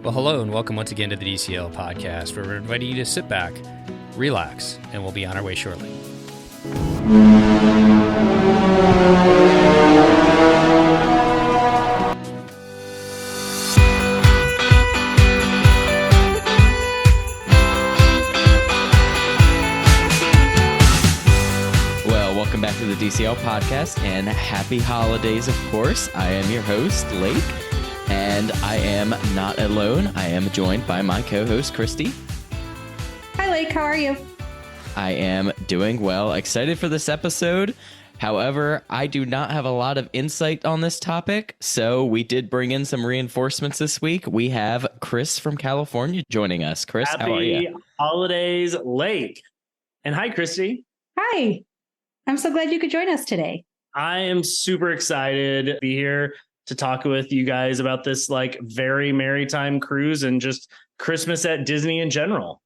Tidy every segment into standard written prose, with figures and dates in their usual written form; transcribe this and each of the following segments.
Well, hello and welcome once again to the DCL podcast, where we're inviting you to sit back, relax, and we'll be on our way shortly. Well, welcome back to the DCL podcast and happy holidays, of course. I am your host, Lake. And I am not alone. I am joined by my co-host, Christy. Hi, Lake. How are you? I am doing well. Excited for this episode. However, I do not have a lot of insight on this topic, so we did bring in some reinforcements this week. We have Chris from California joining us. Chris, how are you? Happy holidays, Lake. And hi, Christy. Hi. I'm so glad you could join us today. I am super excited to be here to talk with you guys about this Very Merrytime cruise and just Christmas at Disney in general.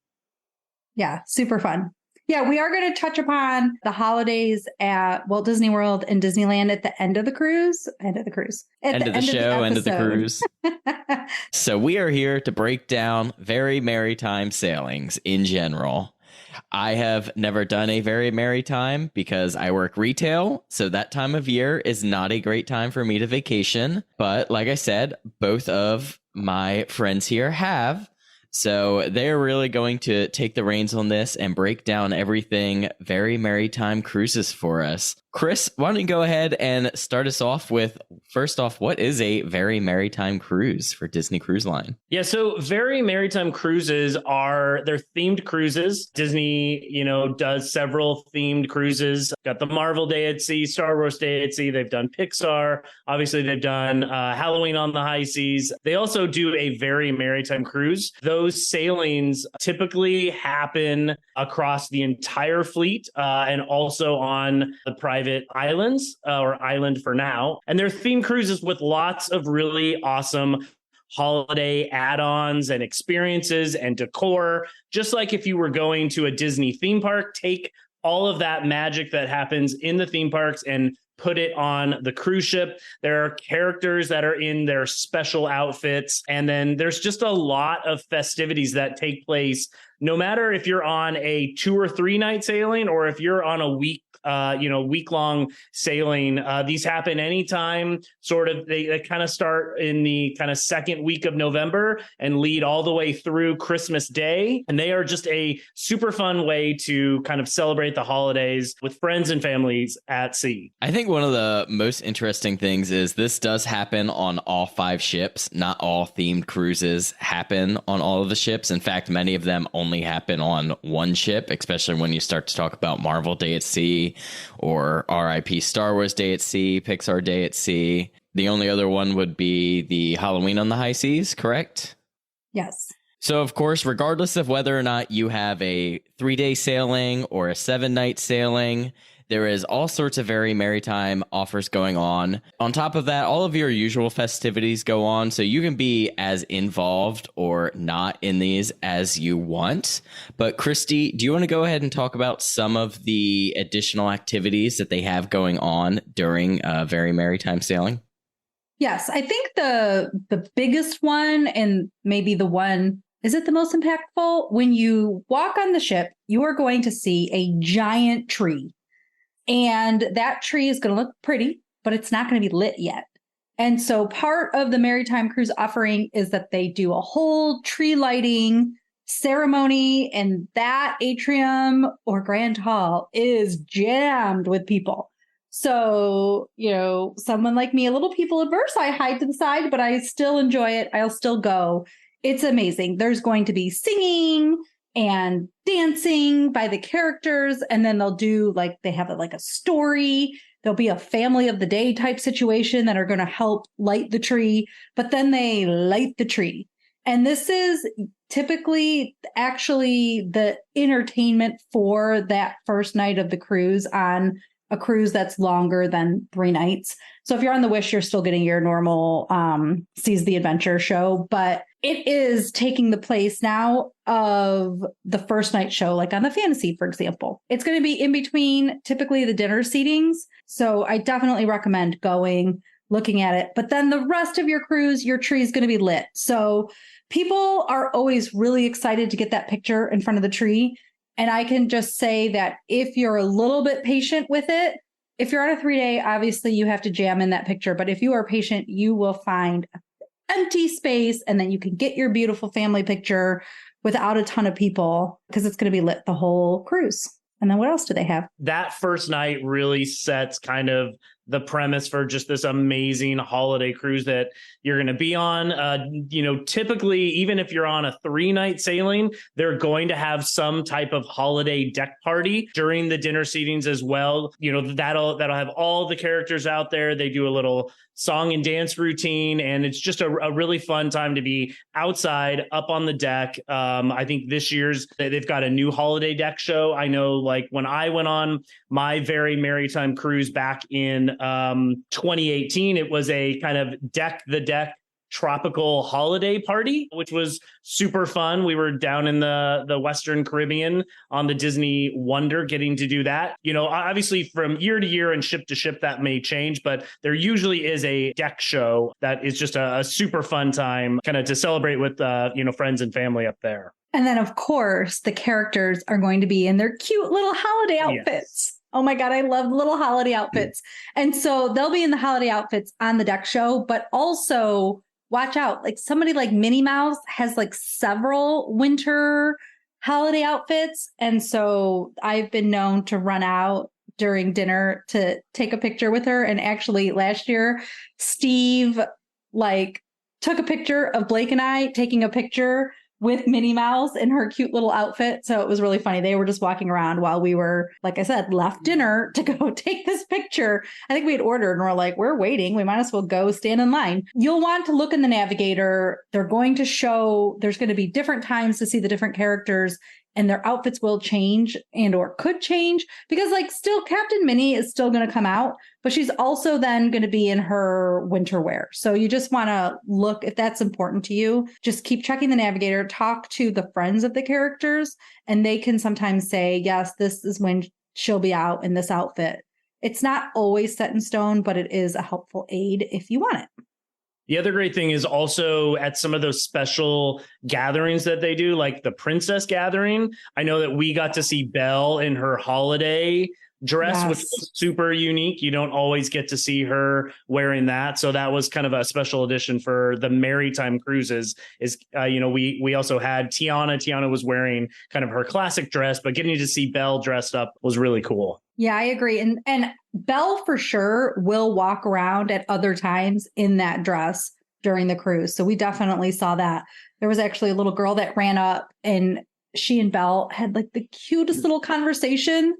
Yeah, super fun. Yeah, we are going to touch upon the holidays at Walt Disney World and Disneyland at the end of the cruise. End of the show, end of the cruise. So we are here to break down Very Merrytime Sailings in general. I have never done a Very Merrytime because I work retail, so that time of year is not a great time for me to vacation. But like I said, both of my friends here have. So they're really going to take the reins on this and break down everything Very Merrytime cruises for us. Chris, why don't you go ahead and start us off with, first off, what is a Very Merrytime cruise for Disney Cruise Line? Yeah, so Very Merrytime cruises they're themed cruises. Disney, does several themed cruises. Got the Marvel Day at Sea, Star Wars Day at Sea. They've done Pixar. Obviously, they've done Halloween on the High Seas. They also do a Very Merrytime cruise. Those sailings typically happen across the entire fleet and also on the private islands or island for now. And they're themed cruises with lots of really awesome holiday add-ons and experiences and decor. Just like if you were going to a Disney theme park, take all of that magic that happens in the theme parks and put it on the cruise ship. There are characters that are in their special outfits. And then there's just a lot of festivities that take place, no matter if you're on a 2 or 3 night sailing or if you're on a week-long sailing. These happen anytime. They kind of start in the kind of second week of November and lead all the way through Christmas Day. And they are just a super fun way to kind of celebrate the holidays with friends and families at sea. I think one of the most interesting things is this does happen on all 5 ships. Not all themed cruises happen on all of the ships. In fact, many of them only happen on one ship, especially when you start to talk about Marvel Day at Sea or RIP Star Wars Day at Sea, Pixar Day at Sea. The only other one would be the Halloween on the High Seas, correct? Yes. So, of course, regardless of whether or not you have a 3-day sailing or a 7-night sailing, there is all sorts of Very Merrytime offers going on. On top of that, all of your usual festivities go on, so you can be as involved or not in these as you want. But Christy, do you want to go ahead and talk about some of the additional activities that they have going on during Very Merrytime Sailing? Yes, I think the biggest one, and maybe the one, is it the most impactful? When you walk on the ship, you are going to see a giant tree. And that tree is going to look pretty, but it's not going to be lit yet. And so part of the Merrytime Cruise offering is that they do a whole tree lighting ceremony, and that atrium or grand hall is jammed with people. So, someone like me, a little people adverse, I hide to the side, but I still enjoy it. I'll still go. It's amazing. There's going to be singing and dancing by the characters. And then they'll do they have a story. There'll be a family of the day type situation that are going to help light the tree, but then they light the tree. And this is typically actually the entertainment for that first night of the cruise on a cruise that's longer than 3 nights. So if you're on the Wish, you're still getting your normal Seize the Adventure show, but it is taking the place now of the first night show, like on the Fantasy, for example. It's going to be in between typically the dinner seatings. So I definitely recommend going. looking at it. But then the rest of your cruise, your tree is going to be lit. So people are always really excited to get that picture in front of the tree. And I can just say that if you're a little bit patient with it, if you're on a 3-day, obviously you have to jam in that picture. But if you are patient, you will find empty space and then you can get your beautiful family picture without a ton of people because it's going to be lit the whole cruise. And then what else do they have? That first night really sets kind of the premise for just this amazing holiday cruise that you're going to be on. Typically, even if you're on a 3-night sailing, they're going to have some type of holiday deck party during the dinner seatings as well. That'll have all the characters out there. They do a little song and dance routine, and it's just a really fun time to be outside up on the deck. I think this year's they've got a new holiday deck show. I know, like when I went on my Very Merrytime cruise back in 2018, it was a kind of deck the deck tropical holiday party, which was super fun. We were down in the Western Caribbean on the Disney Wonder getting to do that. Obviously from year to year and ship to ship that may change, but there usually is a deck show that is just a super fun time kind of to celebrate with friends and family up there. And then of course the characters are going to be in their cute little holiday outfits. Yes. Oh my God, I love little holiday outfits. And so they'll be in the holiday outfits on the deck show, but also watch out. Like somebody like Minnie Mouse has like several winter holiday outfits. And so I've been known to run out during dinner to take a picture with her. And actually last year, Steve took a picture of Blake and I taking a picture with Minnie Mouse in her cute little outfit. So it was really funny. They were just walking around while we were, like I said, left dinner to go take this picture. I think we had ordered and we're like, we're waiting. We might as well go stand in line. You'll want to look in the navigator. They're going to show, there's going to be different times to see the different characters and their outfits will change and or could change because still Captain Minnie is still going to come out, but she's also then going to be in her winter wear. So you just want to look, if that's important to you, just keep checking the navigator, talk to the friends of the characters, and they can sometimes say, yes, this is when she'll be out in this outfit. It's not always set in stone, but it is a helpful aid if you want it. The other great thing is also at some of those special gatherings that they do, like the Princess Gathering. I know that we got to see Belle in her holiday dress, yes, which was super unique. You don't always get to see her wearing that. So that was kind of a special edition for the Merrytime cruises we also had Tiana. Tiana was wearing kind of her classic dress, but getting to see Belle dressed up was really cool. Yeah, I agree. And Belle for sure will walk around at other times in that dress during the cruise. So we definitely saw that. There was actually a little girl that ran up and she and Belle had the cutest little conversation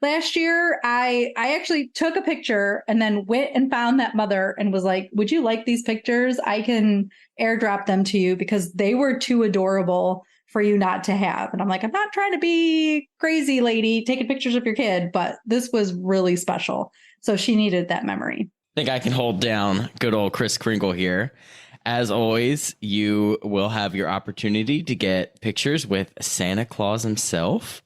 last year. I actually took a picture and then went and found that mother and was like, would you like these pictures? I can airdrop them to you because they were too adorable for you not to have. And I'm like, I'm not trying to be crazy lady taking pictures of your kid, but this was really special. So she needed that memory. I think I can hold down good old Chris Kringle here. As always, you will have your opportunity to get pictures with Santa Claus himself.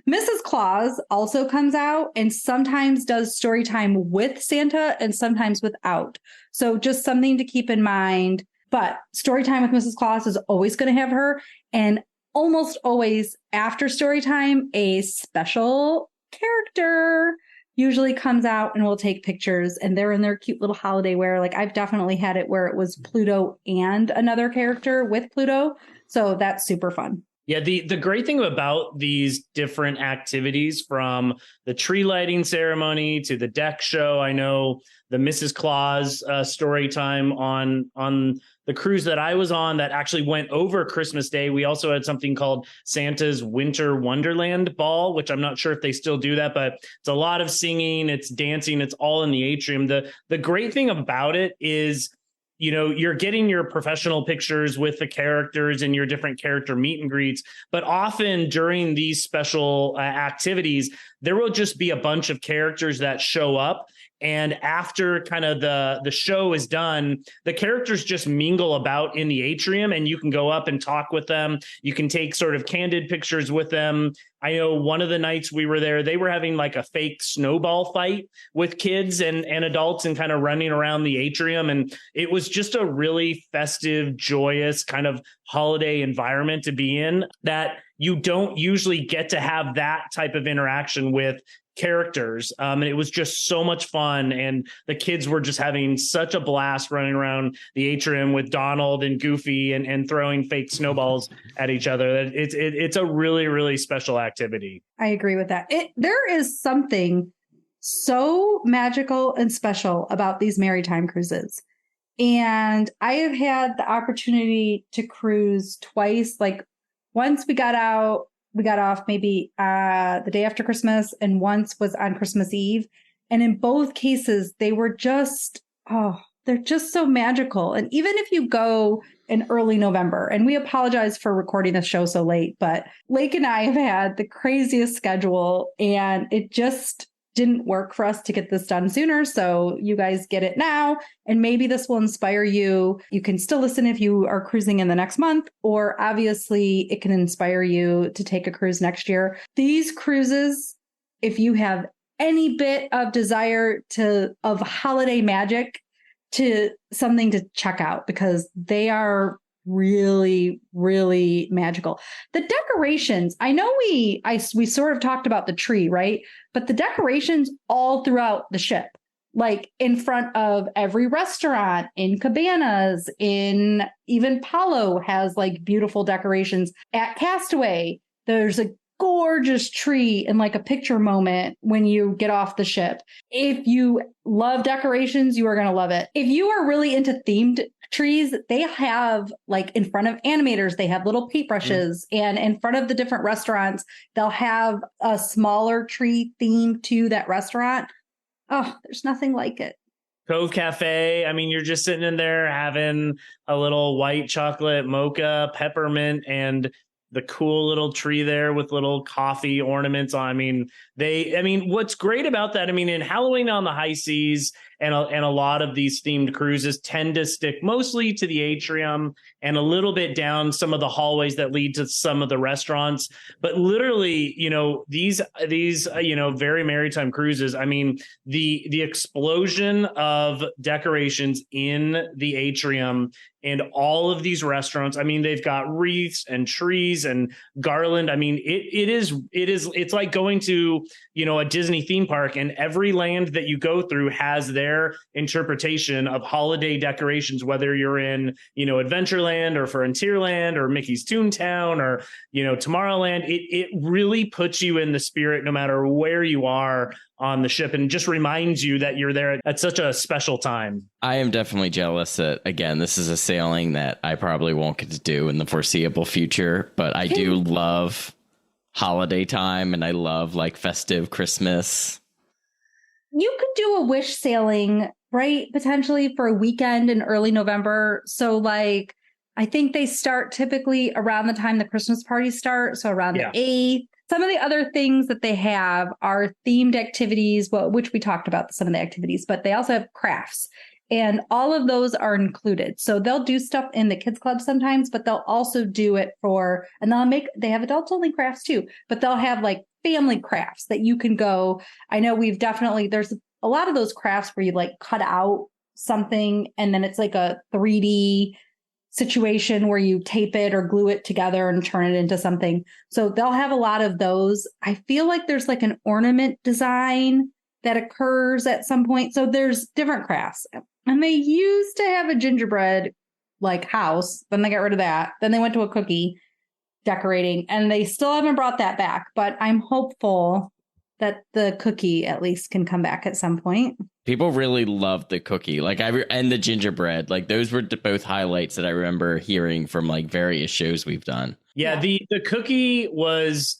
Mrs. Claus also comes out and sometimes does story time with Santa and sometimes without. So just something to keep in mind. But story time with Mrs. Claus is always going to have her. And almost always after story time, a special character usually comes out and will take pictures. And they're in their cute little holiday wear. I've definitely had it where it was Pluto and another character with Pluto. So that's super fun. Yeah, the great thing about these different activities, from the tree lighting ceremony to the deck show, I know the Mrs. Claus story time on the cruise that I was on that actually went over Christmas Day. We also had something called Santa's Winter Wonderland Ball, which I'm not sure if they still do that, but it's a lot of singing, it's dancing, it's all in the atrium. The great thing about it is, you're getting your professional pictures with the characters and your different character meet and greets. But often during these special activities, there will just be a bunch of characters that show up And after kind of the show is done, the characters just mingle about in the atrium, and you can go up and talk with them. You can take sort of candid pictures with them. I know one of the nights we were there, they were having like a fake snowball fight with kids and adults and kind of running around the atrium. And it was just a really festive, joyous kind of holiday environment to be in that you don't usually get to have that type of interaction with characters. And it was just so much fun. And the kids were just having such a blast running around the atrium with Donald and Goofy and throwing fake snowballs at each other. It's a really, really special activity. I agree with that. There is something so magical and special about these Merrytime cruises. And I have had the opportunity to cruise twice. Like once we got off maybe the day after Christmas, and once was on Christmas Eve. And in both cases, they were just, they're just so magical. And even if you go in early November, and we apologize for recording this show so late, but Lake and I have had the craziest schedule, and it just didn't work for us to get this done sooner. So you guys get it now. And maybe this will inspire you. You can still listen if you are cruising in the next month, or obviously it can inspire you to take a cruise next year. These cruises, if you have any bit of desire of holiday magic, to something to check out, because they are really, really magical. The decorations, I know we sort of talked about the tree, right? But the decorations all throughout the ship, like in front of every restaurant, in cabanas, in even Palo has like beautiful decorations. At Castaway, there's a gorgeous tree in like a picture moment when you get off the ship. If you love decorations, you are going to love it. If you are really into themed trees, they have like in front of animators, they have little paintbrushes, and in front of the different restaurants, they'll have a smaller tree theme to that restaurant. Oh, there's nothing like it. Cove Cafe. I mean, you're just sitting in there having a little white chocolate mocha, peppermint, and the cool little tree there with little coffee ornaments on. I mean, what's great about that, I mean, in Halloween on the High Seas and a lot of these themed cruises tend to stick mostly to the atrium and a little bit down some of the hallways that lead to some of the restaurants. But literally, these Very Merrytime cruises, I mean, the explosion of decorations in the atrium and all of these restaurants, I mean, they've got wreaths and trees and garland. I mean, it's like going to, a Disney theme park, and every land that you go through has their interpretation of holiday decorations, whether you're in, Adventureland or Frontierland or Mickey's Toontown or, Tomorrowland. It really puts you in the spirit no matter where you are on the ship, and just reminds you that you're there at such a special time. I am definitely jealous that, again, this is a sailing that I probably won't get to do in the foreseeable future, but I do love holiday time, and I love like festive Christmas. You could do a wish sailing, right? Potentially for a weekend in early November. So like, I think they start typically around the time the Christmas parties start. So around the 8th. Some of the other things that they have are themed activities, which we talked about some of the activities, but they also have crafts, and all of those are included. So they'll do stuff in the kids club sometimes, but they'll also do it they have adults only crafts too, but they'll have like family crafts that you can go. I know there's a lot of those crafts where you like cut out something and then it's like a 3D situation where you tape it or glue it together and turn it into something. So they'll have a lot of those. I feel like there's like an ornament design that occurs at some point. So there's different crafts. And they used to have a gingerbread like house. Then they got rid of that. Then they went to a cookie decorating, and they still haven't brought that back. But I'm hopeful that the cookie at least can come back at some point. People really loved the cookie, and the gingerbread. Like those were both highlights that I remember hearing from like various shows we've done. Yeah, the cookie was.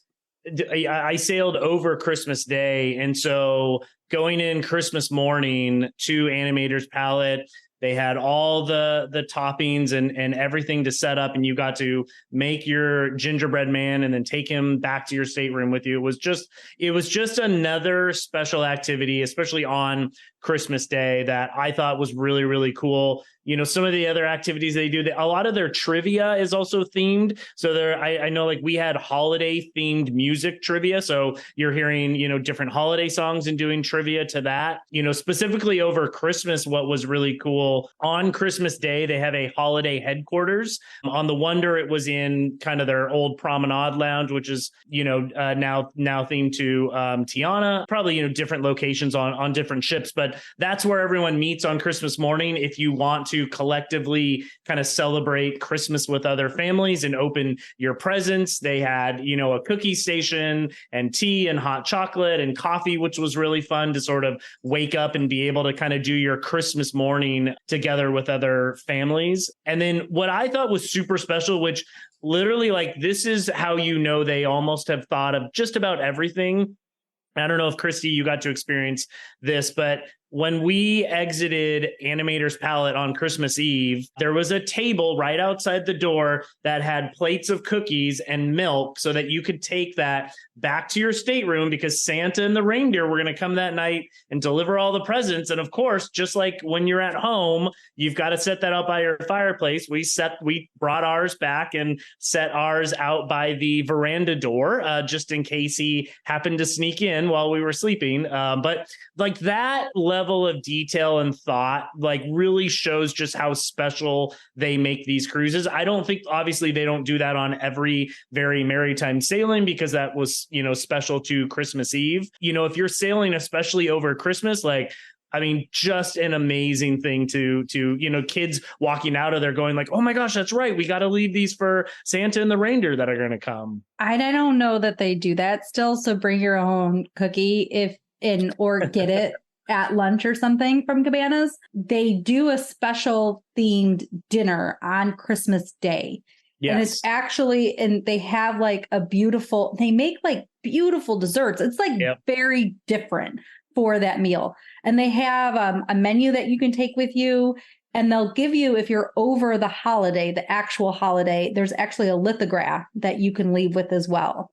I sailed over Christmas Day, and so going in Christmas morning to Animator's Palette, They had all the toppings and everything to set up, and you got to make your gingerbread man and then take him back to your stateroom with you. It was just another special activity, especially on Christmas Day, that I thought was really, really cool. You know, some of the other activities they do, a lot of their trivia is also themed. So I know, like, we had holiday themed music trivia. So you're hearing, you know, different holiday songs and doing trivia to that. You know, specifically over Christmas, what was really cool, on Christmas Day, they have a holiday headquarters. On the Wonder, it was in kind of their old promenade lounge, which is, you know, now themed to Tiana, probably, you know, different locations on different ships. But that's where everyone meets on Christmas morning if you want to collectively kind of celebrate Christmas with other families and open your presents. They had, you know, a cookie station and tea and hot chocolate and coffee, which was really fun to sort of wake up and be able to kind of do your Christmas morning together with other families. And then what I thought was super special, which literally, like, this is how you know they almost have thought of just about everything. I don't know if, Christy, you got to experience this, but when we exited Animator's Palette on Christmas Eve, there was a table right outside the door that had plates of cookies and milk so that you could take that back to your stateroom, because Santa and the reindeer were going to come that night and deliver all the presents. And of course, just like when you're at home, you've got to set that out by your fireplace. We brought ours back and set ours out by the veranda door, just in case he happened to sneak in while we were sleeping. But like, that level of detail and thought, like, really shows just how special they make these cruises. I don't think, obviously, they don't do that on every Very Merrytime Sailing, because that was, you know, special to Christmas Eve. You know, if you're sailing, especially over Christmas, like, I mean, just an amazing thing to, you know, kids walking out of there going like, oh my gosh, that's right, we got to leave these for Santa and the reindeer that are going to come. I don't know that they do that still. So bring your own cookie or get it at lunch or something from Cabanas. They do a special themed dinner on Christmas Day. Yes. And it's actually, and they have like they make like beautiful desserts. It's like very different for that meal. And they have a menu that you can take with you. And they'll give you, if you're over the holiday, the actual holiday, there's actually a lithograph that you can leave with as well.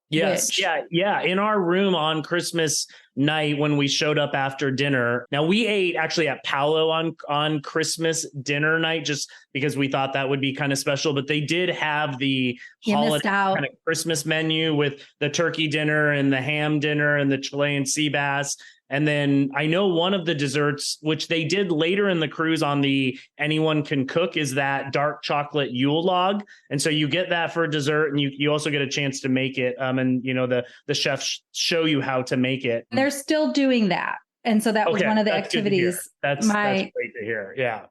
Yes. Yeah. In our room on Christmas night, when we showed up after dinner, now we ate actually at Palo on Christmas dinner night, just because we thought that would be kind of special. But they did have the holiday kind of Christmas menu with the turkey dinner and the ham dinner and the Chilean sea bass. And then I know one of the desserts, which they did later in the cruise on the Anyone Can Cook, is that dark chocolate Yule log. And so you get that for dessert, and you also get a chance to make it. And, you know, the chefs show you how to make it. They're still doing that. And so that was one of the activities. That's great to hear. Yeah.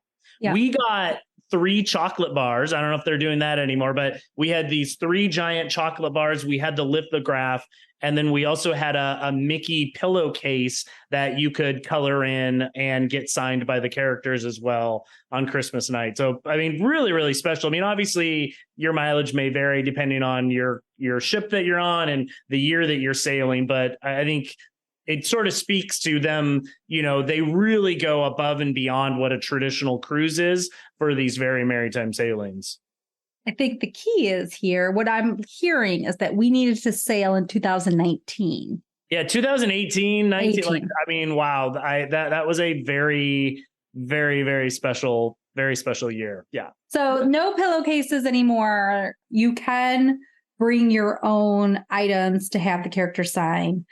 We got 3 chocolate bars. I don't know if they're doing that anymore, but we had these 3 giant chocolate bars. We had the lithograph. And then we also had a Mickey pillowcase that you could color in and get signed by the characters as well on Christmas night. So, I mean, really, really special. I mean, obviously, your mileage may vary depending on your ship that you're on and the year that you're sailing. But I think it sort of speaks to them. You know, they really go above and beyond what a traditional cruise is for these Very Merrytime Sailings. I think the key is here, what I'm hearing is that we needed to sail in 2019. Yeah, 2018, 19. Like, I mean, wow. That was a very, very, very special year. Yeah. So no pillowcases anymore. You can bring your own items to have the character sign,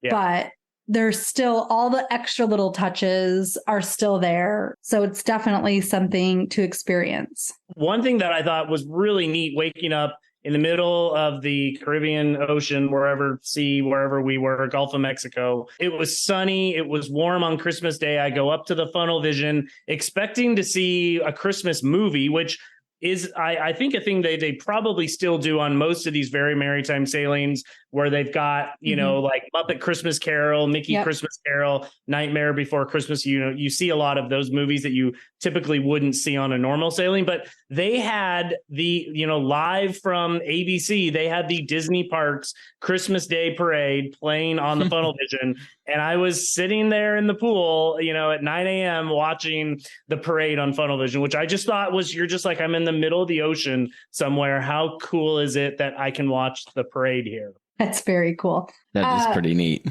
but there's still all the extra little touches are still there. So it's definitely something to experience. One thing that I thought was really neat, waking up in the middle of the Caribbean Ocean, wherever we were, Gulf of Mexico. It was sunny. It was warm on Christmas Day. I go up to the funnel vision expecting to see a Christmas movie, which is, I think, a thing they probably still do on most of these Very Merrytime Sailings, where they've got, you know, like Muppet Christmas Carol, Mickey Christmas Carol, Nightmare Before Christmas. You know, you see a lot of those movies that you typically wouldn't see on a normal sailing. But they had live from ABC, they had the Disney Parks Christmas Day parade playing on the funnel vision. And I was sitting there in the pool, at 9 a.m. watching the parade on funnel vision, which I just thought was, you're just like, I'm in the middle of the ocean somewhere. How cool is it that I can watch the parade here? That's very cool. That is pretty neat.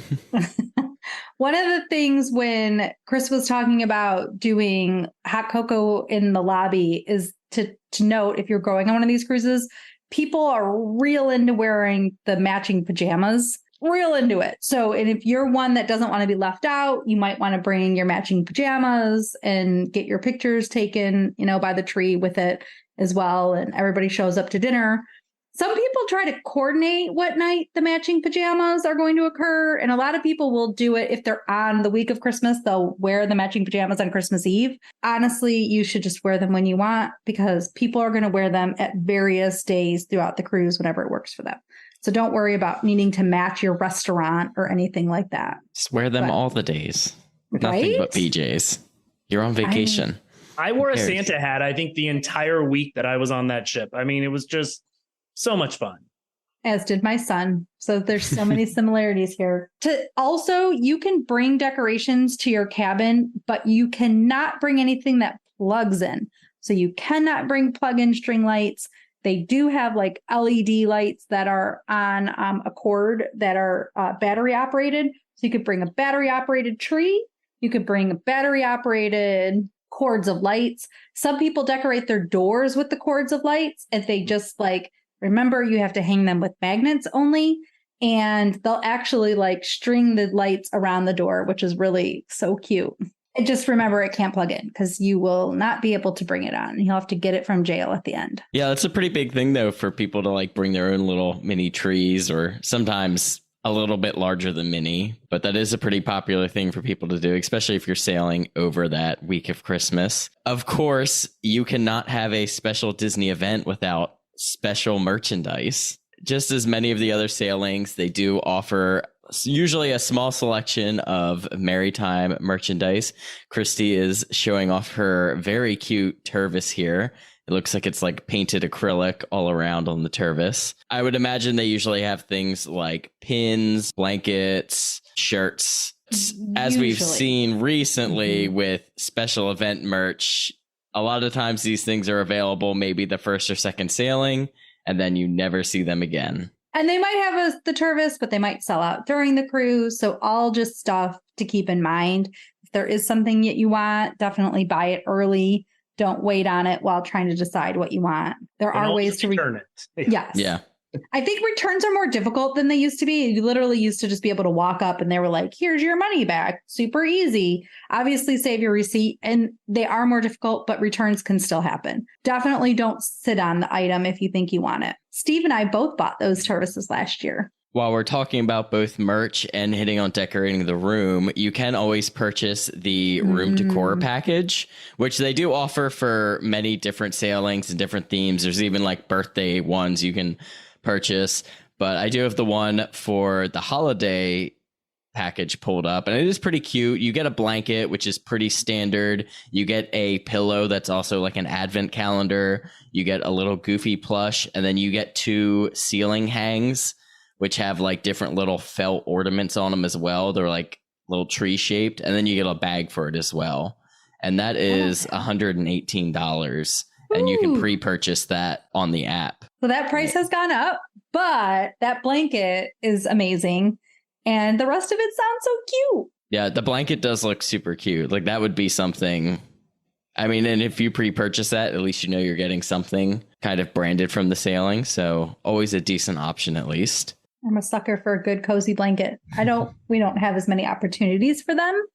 One of the things when Chris was talking about doing hot cocoa in the lobby is to note, if you're going on one of these cruises, people are real into wearing the matching pajamas, real into it. So, and if you're one that doesn't want to be left out, you might want to bring your matching pajamas and get your pictures taken, by the tree with it as well. And everybody shows up to dinner. Some people try to coordinate what night the matching pajamas are going to occur. And a lot of people will do it if they're on the week of Christmas. They'll wear the matching pajamas on Christmas Eve. Honestly, you should just wear them when you want, because people are going to wear them at various days throughout the cruise whenever it works for them. So don't worry about needing to match your restaurant or anything like that. Just wear them all the days. Nothing but PJs. You're on vacation. I wore a Santa hat, I think, the entire week that I was on that ship. I mean, it was just so much fun. As did my son. So there's so many similarities here. Also, you can bring decorations to your cabin, but you cannot bring anything that plugs in. So you cannot bring plug-in string lights. They do have like LED lights that are on a cord that are battery operated. So you could bring a battery operated tree. You could bring a battery operated cords of lights. Some people decorate their doors with the cords of lights, and they just remember, you have to hang them with magnets only, and they'll actually string the lights around the door, which is really so cute. And just remember, it can't plug in because you will not be able to bring it on. You'll have to get it from jail at the end. Yeah, that's a pretty big thing, though, for people to bring their own little mini trees, or sometimes a little bit larger than mini. But that is a pretty popular thing for people to do, especially if you're sailing over that week of Christmas. Of course, you cannot have a special Disney event without special merchandise. Just as many of the other sailings, they do offer usually a small selection of Merrytime merchandise. Christy is showing off her very cute Tervis here. It looks like it's painted acrylic all around on the Tervis. I would imagine they usually have things like pins, blankets, shirts. As we've seen recently with special event merch, a lot of times these things are available maybe the first or second sailing, and then you never see them again. And they might have the Tervis, but they might sell out during the cruise. So all just stuff to keep in mind. If there is something that you want, definitely buy it early. Don't wait on it while trying to decide what you want. There are ways to return it. Yes. Yeah. I think returns are more difficult than they used to be. You literally used to just be able to walk up and they were like, here's your money back. Super easy. Obviously save your receipt, and they are more difficult, but returns can still happen. Definitely don't sit on the item if you think you want it. Steve and I both bought those Tervises last year. While we're talking about both merch and hitting on decorating the room, you can always purchase the room decor package, which they do offer for many different sailings and different themes. There's even birthday ones you can purchase, but I do have the one for the holiday package pulled up, and it is pretty cute. You get a blanket, which is pretty standard. You get a pillow that's also an advent calendar. You get a little Goofy plush, and then you get 2 ceiling hangs, which have different little felt ornaments on them as well. They're little tree shaped, and then you get a bag for it as well. And that is $118. And you can pre-purchase that on the app. So that price has gone up, but that blanket is amazing. And the rest of it sounds so cute. Yeah, the blanket does look super cute. That would be something. I mean, and if you pre-purchase that, at least you know you're getting something kind of branded from the sailing. So always a decent option, at least. I'm a sucker for a good cozy blanket. We don't have as many opportunities for them.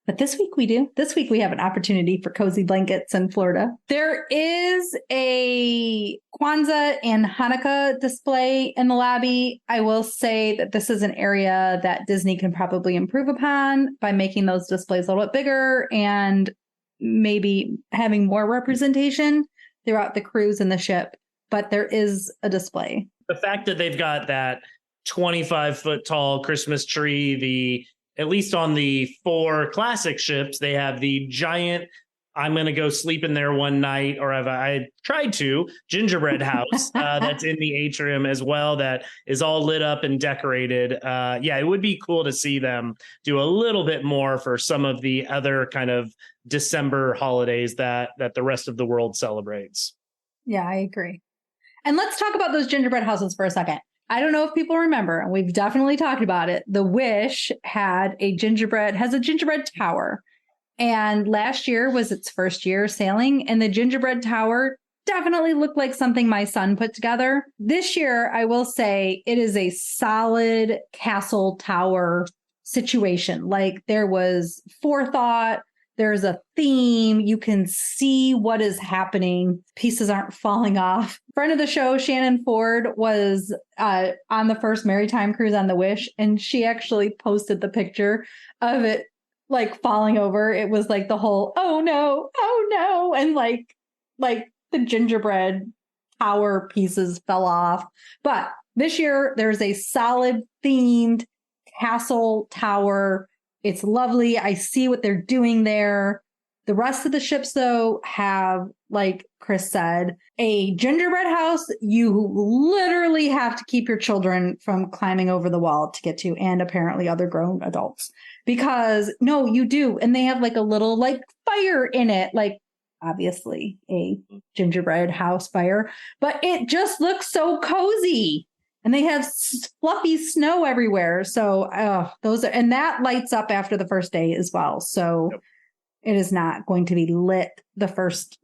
But this week we do. This week we have an opportunity for cozy blankets in Florida. There is a Kwanzaa and Hanukkah display in the lobby. I will say that this is an area that Disney can probably improve upon by making those displays a little bit bigger and maybe having more representation throughout the cruise and the ship. But there is a display. The fact that they've got that 25-foot tall Christmas tree, at least on the 4 classic ships, they have the giant I'm going to go sleep in there one night, or I tried to gingerbread house that's in the atrium as well, that is all lit up and decorated. Yeah, it would be cool to see them do a little bit more for some of the other kind of December holidays that the rest of the world celebrates. Yeah, I agree. And let's talk about those gingerbread houses for a second. I don't know if people remember, and we've definitely talked about it. The Wish has a gingerbread tower. And last year was its first year sailing, and the gingerbread tower definitely looked like something my son put together. This year, I will say it is a solid castle tower situation. Like, there was forethought. There's a theme. You can see what is happening. Pieces aren't falling off. Friend of the show, Shannon Ford, was on the first Maritime cruise on the Wish, and she actually posted the picture of it like falling over. It was like the whole, oh no, and like the gingerbread tower pieces fell off. But this year, there's a solid themed castle tower. It's lovely. I see what they're doing there. The rest of the ships, though, have, like Chris said, a gingerbread house you literally have to keep your children from climbing over the wall to get to, and apparently other grown adults. Because, no, you do. And they have like a little like fire in it, like obviously a gingerbread house fire, but it just looks so cozy. And they have fluffy snow everywhere. So and that lights up after the first day as well. So yep. It is not going to be lit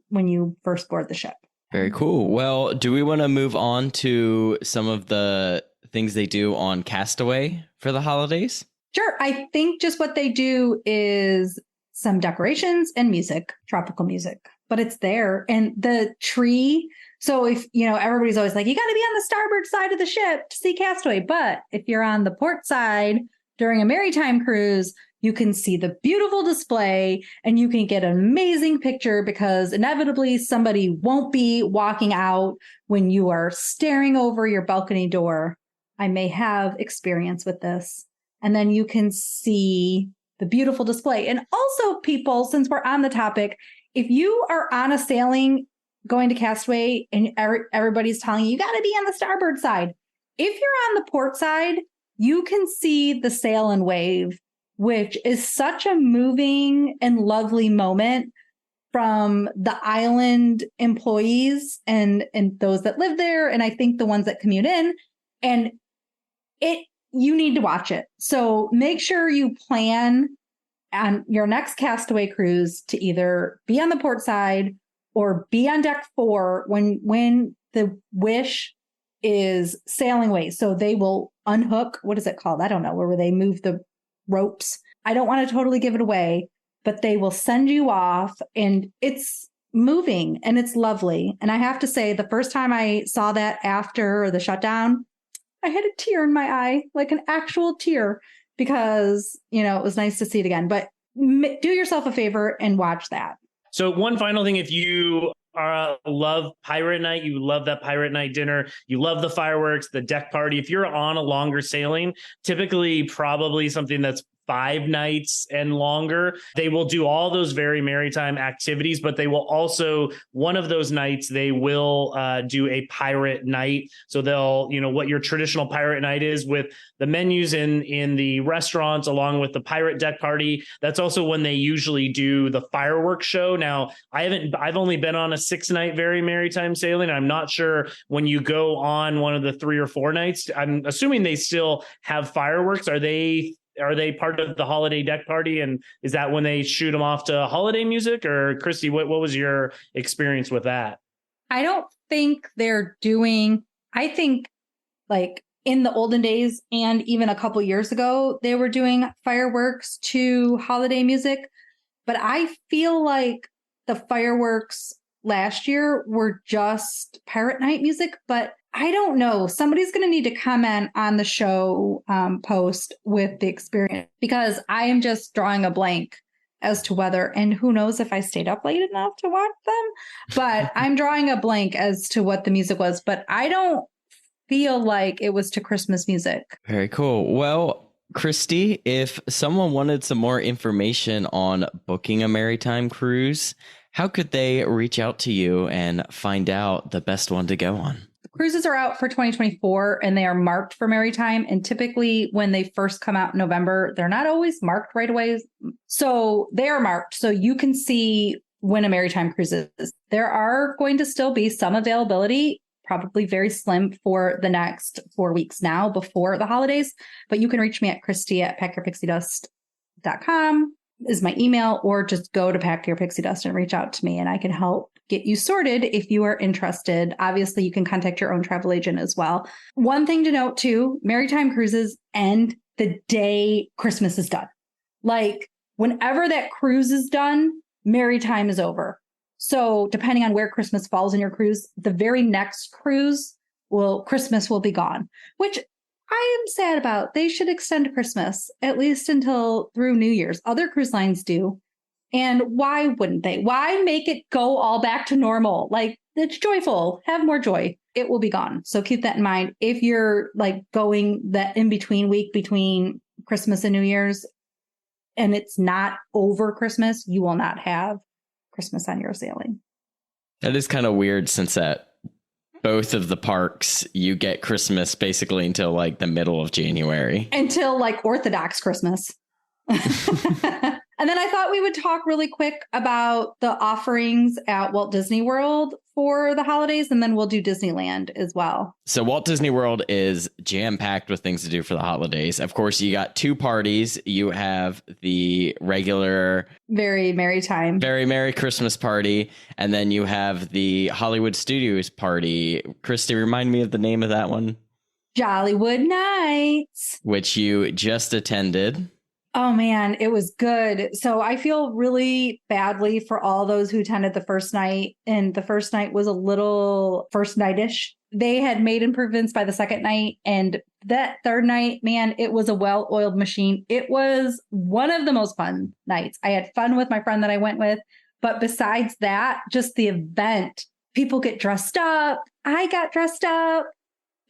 when you first board the ship. Very cool. Well, do we want to move on to some of the things they do on Castaway for the holidays? Sure. I think just what they do is some decorations and music, tropical music, but it's there. And the tree. So if, everybody's always like, you got to be on the starboard side of the ship to see Castaway. But if you're on the port side during a maritime cruise, you can see the beautiful display and you can get an amazing picture, because inevitably somebody won't be walking out when you are staring over your balcony door. I may have experience with this. And then you can see the beautiful display. And also, people, since we're on the topic, if you are on a sailing going to Castaway and everybody's telling you got to be on the starboard side, if you're on the port side, you can see the sail and wave, which is such a moving and lovely moment from the island employees and those that live there. And I think the ones that commute in, and you need to watch it. So make sure you plan on your next Castaway cruise to either be on the port side or be on deck 4 when the Wish is sailing away. So they will unhook. What is it called? I don't know. Where they move the ropes. I don't want to totally give it away, but they will send you off, and it's moving and it's lovely. And I have to say, the first time I saw that after the shutdown, I had a tear in my eye, like an actual tear, because, it was nice to see it again. But do yourself a favor and watch that. So one final thing, if you love Pirate Night, you love that Pirate Night dinner, you love the fireworks, the deck party, if you're on a longer sailing, typically probably something that's 5 nights and longer, they will do all those Very Merrytime activities, but they will also, one of those nights, they will do a pirate night. So they'll, what your traditional pirate night is with the menus in the restaurants, along with the pirate deck party. That's also when they usually do the fireworks show. Now, I've only been on a 6-night Very Merrytime Sailing. I'm not sure when you go on one of the 3 or 4 nights, I'm assuming they still have fireworks. Are they part of the holiday deck party? And is that when they shoot them off to holiday music? Or Christy, what was your experience with that? I don't think I think like in the olden days and even a couple years ago, they were doing fireworks to holiday music. But I feel like the fireworks last year were just Pirate Night music, but I don't know. Somebody's going to need to comment on the show post with the experience, because I am just drawing a blank as to whether, and who knows if I stayed up late enough to watch them, but I'm drawing a blank as to what the music was, but I don't feel like it was to Christmas music. Very cool. Well, Christy, if someone wanted some more information on booking a maritime cruise, How could they reach out to you and find out the best one to go on? Cruises are out for 2024 and they are marked for Maritime. And typically when they first come out in November, they're not always marked right away. So they are marked. So you can see when a Maritime cruise is. There are going to still be some availability, probably very slim for the next 4 weeks now before the holidays. But you can reach me at Christy@packyourpixiedust.com is my email, or just go to Pack Your Pixie Dust and reach out to me and I can help get you sorted if you are interested. Obviously, you can contact your own travel agent as well. One thing to note too, Maritime cruises end the day Christmas is done. Like whenever that cruise is done, Maritime is over. So depending on where Christmas falls in your cruise, the very next cruise Christmas will be gone, which I am sad about. They should extend Christmas at least until through New Year's. Other cruise lines do. And why wouldn't they? Why make it go all back to normal? Like it's joyful. Have more joy. It will be gone. So keep that in mind. If you're like going that in between week between Christmas and New Year's and it's not over Christmas, you will not have Christmas on your sailing. That is kind of weird since at both of the parks, you get Christmas basically until like the middle of January. Until like Orthodox Christmas. And then I thought we would talk really quick about the offerings at Walt Disney World for the holidays, and then we'll do Disneyland as well. So Walt Disney World is jam-packed with things to do for the holidays. Of course, you got two parties. You have the regular Very Merry Christmas party, and then you have the Hollywood Studios party. Christy, remind me of the name of that one. Jollywood Nights. Which you just attended. Oh, man, it was good. So I feel really badly for all those who attended the first night. And the first night was a little first night-ish. They had made improvements by the second night. And that third night, man, it was a well-oiled machine. It was one of the most fun nights. I had fun with my friend that I went with. But besides that, just the event, people get dressed up. I got dressed up.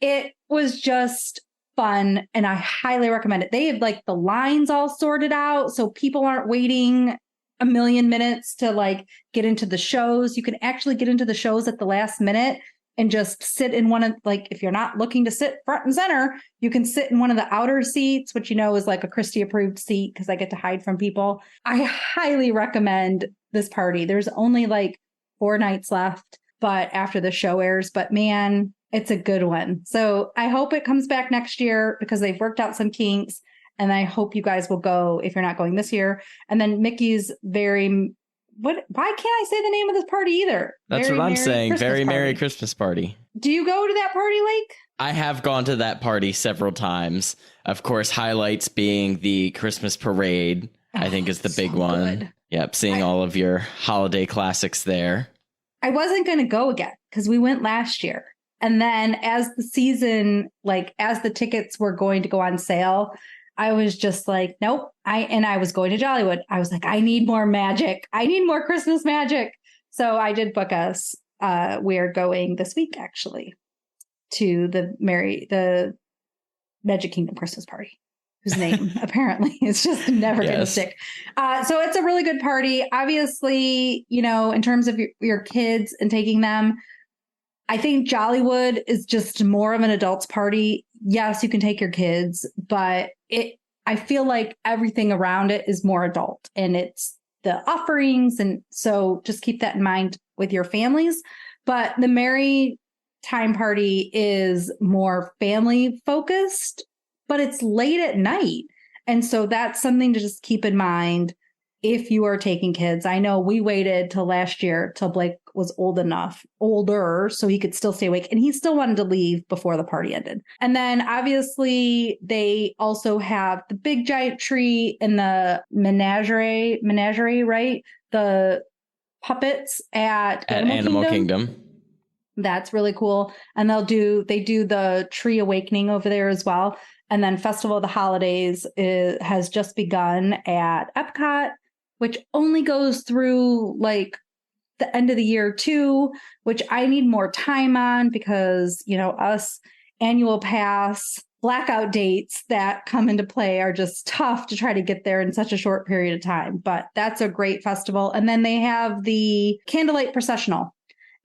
It was just fun, and I highly recommend it. They have like the lines all sorted out, so people aren't waiting a million minutes to like get into the shows. You can actually get into the shows at the last minute and just sit in one of, like, if you're not looking to sit front and center, you can sit in one of the outer seats, which is like a Christie approved seat because I get to hide from people. I highly recommend this party. There's only like 4 nights left, but after the show airs, but man, it's a good one. So I hope it comes back next year because they've worked out some kinks, and I hope you guys will go if you're not going this year. And then Mickey's why can't I say the name of this party either? That's what I'm saying. Very Merry Christmas Party. Do you go to that party, Lake? I have gone to that party several times. Of course, highlights being the Christmas parade, I think is the big one. Good. Yep, seeing all of your holiday classics there. I wasn't going to go again because we went last year. And then as the season, like as the tickets were going to go on sale, I was just like, nope. I was going to Jollywood. I was like, I need more magic. I need more Christmas magic. So I did book us. We're going this week actually to the Magic Kingdom Christmas party, whose name apparently is just never going to stick. So it's a really good party. Obviously, in terms of your kids and taking them, I think Jollywood is just more of an adults party. Yes, you can take your kids, but I feel like everything around it is more adult, and it's the offerings. And so just keep that in mind with your families. But the Merrytime party is more family focused, but it's late at night. And so that's something to just keep in mind if you are taking kids. I know we waited till last year till Blake was older, so he could still stay awake, and he still wanted to leave before the party ended. And then obviously they also have the big giant tree in the menagerie, right? The puppets at Animal Kingdom. That's really cool. And they do the tree awakening over there as well. And then Festival of the Holidays has just begun at Epcot, which only goes through like the end of the year too, which I need more time on because, us annual pass blackout dates that come into play are just tough to try to get there in such a short period of time. But that's a great festival. And then they have the Candlelight Processional,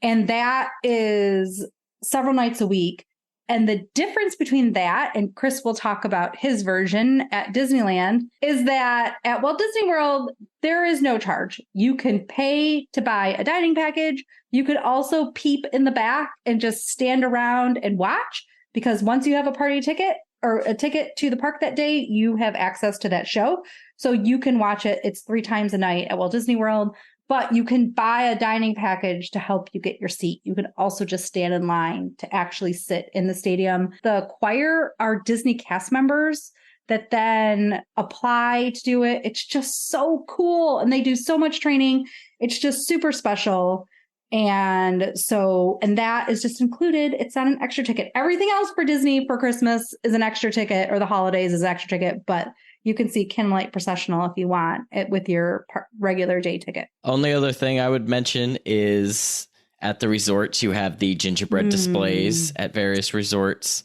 and that is several nights a week. And the difference between that, and Chris will talk about his version at Disneyland, is that at Walt Disney World, there is no charge. You can pay to buy a dining package. You could also peep in the back and just stand around and watch, because once you have a party ticket or a ticket to the park that day, you have access to that show. So you can watch it. It's 3 times a night at Walt Disney World, but you can buy a dining package to help you get your seat. You can also just stand in line to actually sit in the stadium. The choir are Disney cast members that then apply to do it. It's just so cool. And they do so much training. It's just super special. And that is just included. It's not an extra ticket. Everything else for Disney for Christmas is an extra ticket, or the holidays is an extra ticket, but you can see Candlelight Processional if you want it with your regular day ticket. Only other thing I would mention is at the resorts, you have the gingerbread displays at various resorts,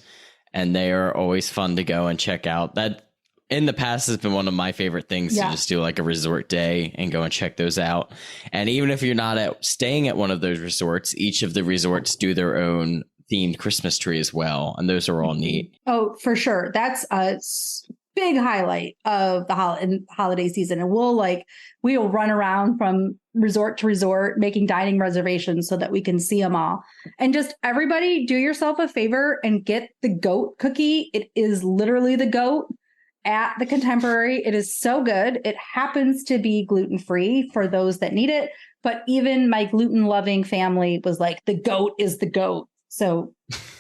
and they are always fun to go and check out. That in the past has been one of my favorite things to just do, like a resort day and go and check those out. And even if you're not staying at one of those resorts, each of the resorts do their own themed Christmas tree as well. And those are all neat. Oh, for sure. That's a big highlight of the holiday season. And we'll run around from resort to resort making dining reservations so that we can see them all. And just everybody do yourself a favor and get the goat cookie. It is literally the goat at the Contemporary. It is so good. It happens to be gluten-free for those that need it. But even my gluten-loving family was like, the goat is the goat. So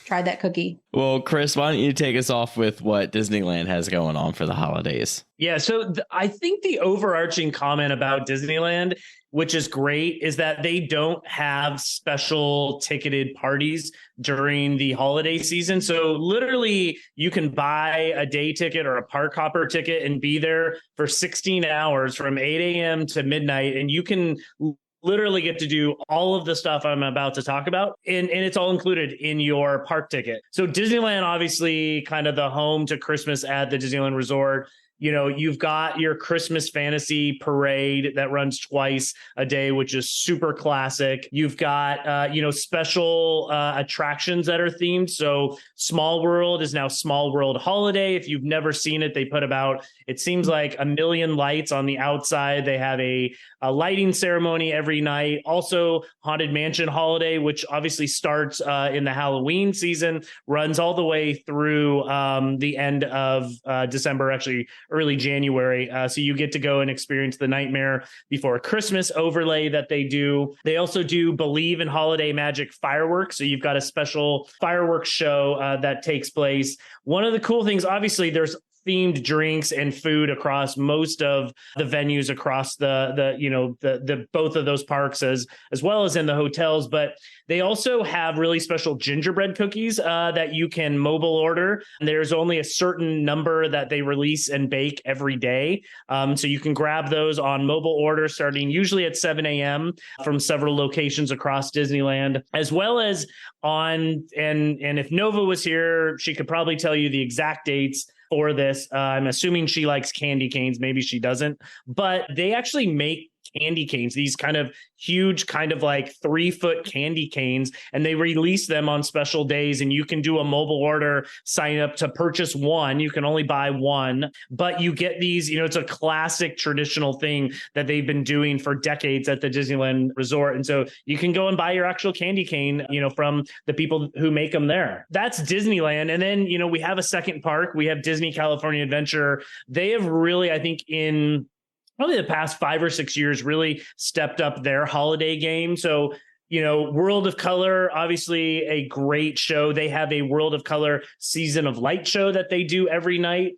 try that cookie. Well, Chris, why don't you take us off with what Disneyland has going on for the holidays? Yeah, so I think the overarching comment about Disneyland, which is great, is that they don't have special ticketed parties during the holiday season. So literally you can buy a day ticket or a park hopper ticket and be there for 16 hours from 8 a.m. to midnight. And you can literally get to do all of the stuff I'm about to talk about. And it's all included in your park ticket. So Disneyland, obviously kind of the home to Christmas at the Disneyland Resort. You know, you've got your Christmas fantasy parade that runs twice a day, which is super classic. You've got, special attractions that are themed. So Small World is now Small World Holiday. If you've never seen it, they put about, it seems like 1 million lights on the outside. They have a lighting ceremony every night. Also Haunted Mansion Holiday, which obviously starts in the Halloween season, runs all the way through the end of December, actually early January. So you get to go and experience the Nightmare Before Christmas overlay that they do. They also do Believe in Holiday Magic fireworks. So you've got a special fireworks show that takes place. One of the cool things, obviously, there's themed drinks and food across most of the venues across the both of those parks as well as in the hotels. But they also have really special gingerbread cookies that you can mobile order. There's only a certain number that they release and bake every day. So you can grab those on mobile order starting usually at 7 a.m. from several locations across Disneyland, as well as on, and if Nova was here, she could probably tell you the exact dates for this. I'm assuming she likes candy canes. Maybe she doesn't, but they actually make candy canes, these kind of huge, kind of like 3-foot candy canes, and they release them on special days. And you can do a mobile order, sign up to purchase one. You can only buy one, but you get these, it's a classic traditional thing that they've been doing for decades at the Disneyland Resort. And so you can go and buy your actual candy cane, from the people who make them there. That's Disneyland. And then, we have a second park. We have Disney California Adventure. They have really, I think, in probably the past 5 or 6 years, really stepped up their holiday game. So, World of Color, obviously a great show. They have a World of Color Season of Light show that they do every night.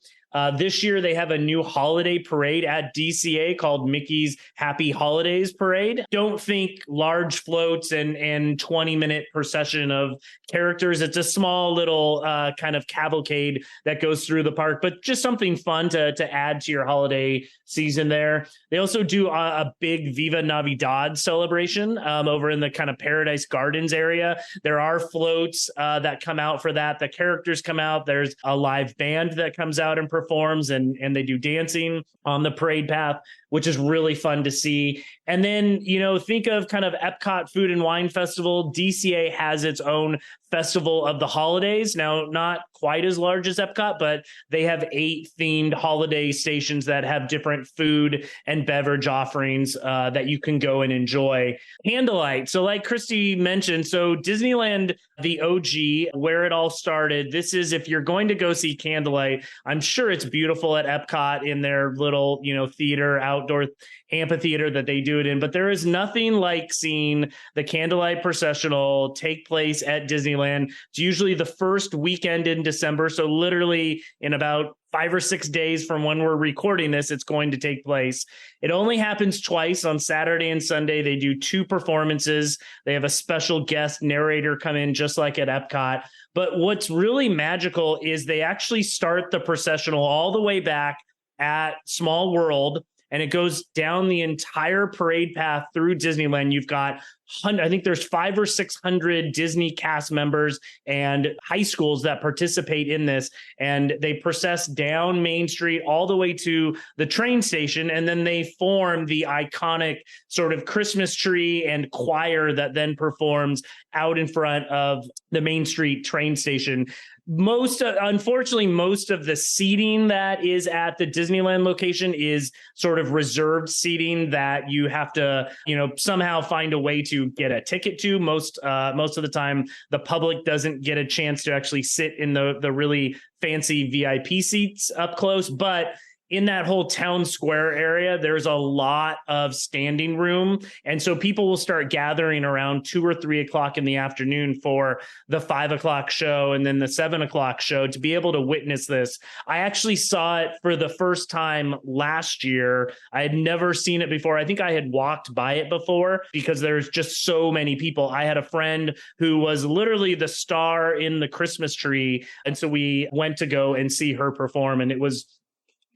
This year, they have a new holiday parade at DCA called Mickey's Happy Holidays Parade. Don't think large floats and 20-minute procession of characters. It's a small little kind of cavalcade that goes through the park, but just something fun to add to your holiday season there. They also do a big Viva Navidad celebration over in the kind of Paradise Gardens area. There are floats that come out for that. The characters come out. There's a live band that comes out and performs, and they do dancing on the parade path, which is really fun to see. And then, think of kind of Epcot Food and Wine Festival. DCA has its own Festival of the Holidays. Now, not quite as large as Epcot, but they have 8 themed holiday stations that have different food and beverage offerings that you can go and enjoy. Candlelight. So like Christy mentioned, so Disneyland, the OG, where it all started, this is, if you're going to go see Candlelight, I'm sure it's beautiful at Epcot in their little, theater, outdoor amphitheater that they do it in, but there is nothing like seeing the Candlelight Processional take place at Disneyland. It's usually the first weekend in December, so literally in about 5 or 6 days from when we're recording this, it's going to take place. It only happens twice, on Saturday and Sunday. They do 2 performances. They have a special guest narrator come in, just like at Epcot. But what's really magical is they actually start the processional all the way back at Small World, and it goes down the entire parade path through Disneyland. You've got, I think there's 500 or 600 Disney cast members and high schools that participate in this. And they process down Main Street all the way to the train station. And then they form the iconic sort of Christmas tree and choir that then performs out in front of the Main Street train station. Unfortunately, most of the seating that is at the Disneyland location is sort of reserved seating that you have to, somehow find a way to get a ticket to. Most of the time, the public doesn't get a chance to actually sit in the really fancy VIP seats up close. But in that whole town square area, there's a lot of standing room. And so people will start gathering around 2 or 3 o'clock in the afternoon for the 5 o'clock show and then the 7 o'clock show to be able to witness this. I actually saw it for the first time last year. I had never seen it before. I think I had walked by it before because there's just so many people. I had a friend who was literally the star in the Christmas tree. And so we went to go and see her perform. And it was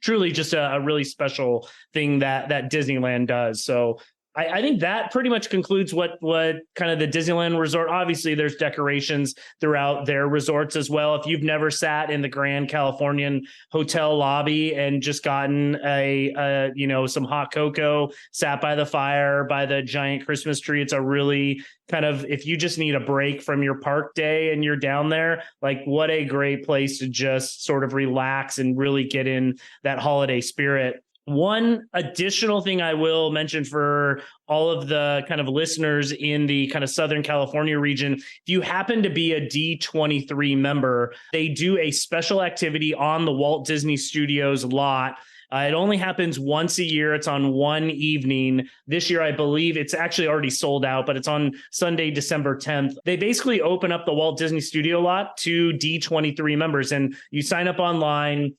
truly just a really special thing that Disneyland does. So I think that pretty much concludes what kind of the Disneyland resort. Obviously, there's decorations throughout their resorts as well. If you've never sat in the Grand Californian Hotel lobby and just gotten some hot cocoa, sat by the fire, by the giant Christmas tree, it's a really kind of, if you just need a break from your park day and you're down there, like what a great place to just sort of relax and really get in that holiday spirit. One additional thing I will mention for all of the kind of listeners in the kind of Southern California region, if you happen to be a D23 member, they do a special activity on the Walt Disney Studios lot. It only happens once a year. It's on one evening. This year, I believe it's actually already sold out, but it's on Sunday, December 10th. They basically open up the Walt Disney Studio lot to D23 members, and you sign up online.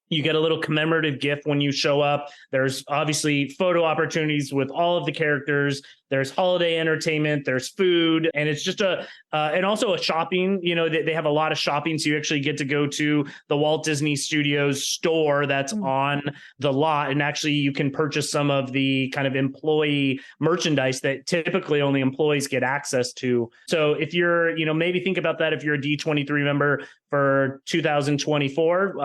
You get a little commemorative gift when you show up. There's obviously photo opportunities with all of the characters. There's holiday entertainment, there's food, and it's just and also a shopping, they have a lot of shopping. So you actually get to go to the Walt Disney Studios store that's on the lot. And actually you can purchase some of the kind of employee merchandise that typically only employees get access to. So if you're, maybe think about that. If you're a D23 member for 2024,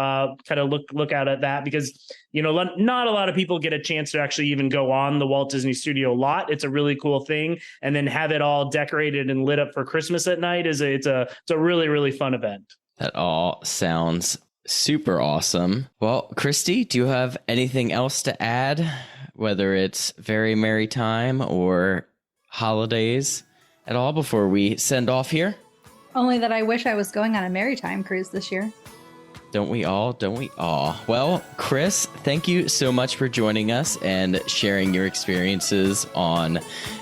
kind of look out at that because, not a lot of people get a chance to actually even go on the Walt Disney Studio lot. It's a really cool thing. And then have it all decorated and lit up for Christmas at night it's a really, really fun event. That all sounds super awesome. Well, Christy, do you have anything else to add, whether it's Very Merrytime or holidays at all before we send off here? Only that I wish I was going on a Merrytime cruise this year. Don't we all? Don't we all? Well, Chris, thank you so much for joining us and sharing your experiences on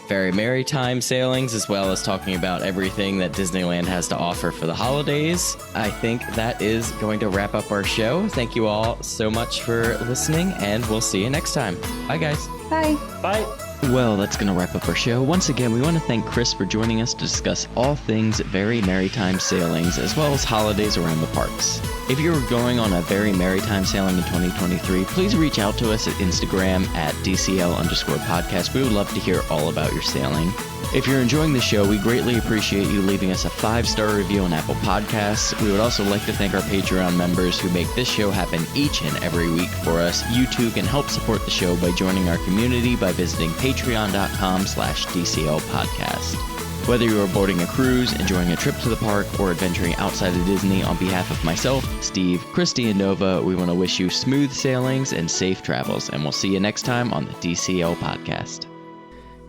Very Merrytime Sailings, as well as talking about everything that Disneyland has to offer for the holidays. I think that is going to wrap up our show. Thank you all so much for listening, and we'll see you next time. Bye, guys. Bye. Bye. Well, that's going to wrap up our show. Once again, we want to thank Chris for joining us to discuss all things Very Merrytime Sailings, as well as holidays around the parks. If you're going on a Very Merrytime Sailing in 2023, please reach out to us at Instagram at DCL_podcast. We would love to hear all about your sailing. If you're enjoying the show, we greatly appreciate you leaving us a 5-star review on Apple Podcasts. We would also like to thank our Patreon members who make this show happen each and every week for us. You too can help support the show by joining our community by visiting patreon.com/DCL podcast. Whether you are boarding a cruise, enjoying a trip to the park, or adventuring outside of Disney, on behalf of myself, Steve, Christy, and Nova, we want to wish you smooth sailings and safe travels, and we'll see you next time on the DCL podcast.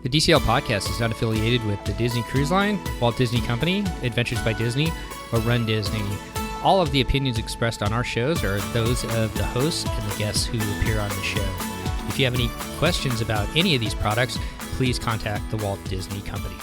The DCL podcast is not affiliated with the Disney Cruise Line, Walt Disney Company, Adventures by Disney, or Run Disney. All of the opinions expressed on our shows are those of the hosts and the guests who appear on the show. If you have any questions about any of these products, please contact the Walt Disney Company.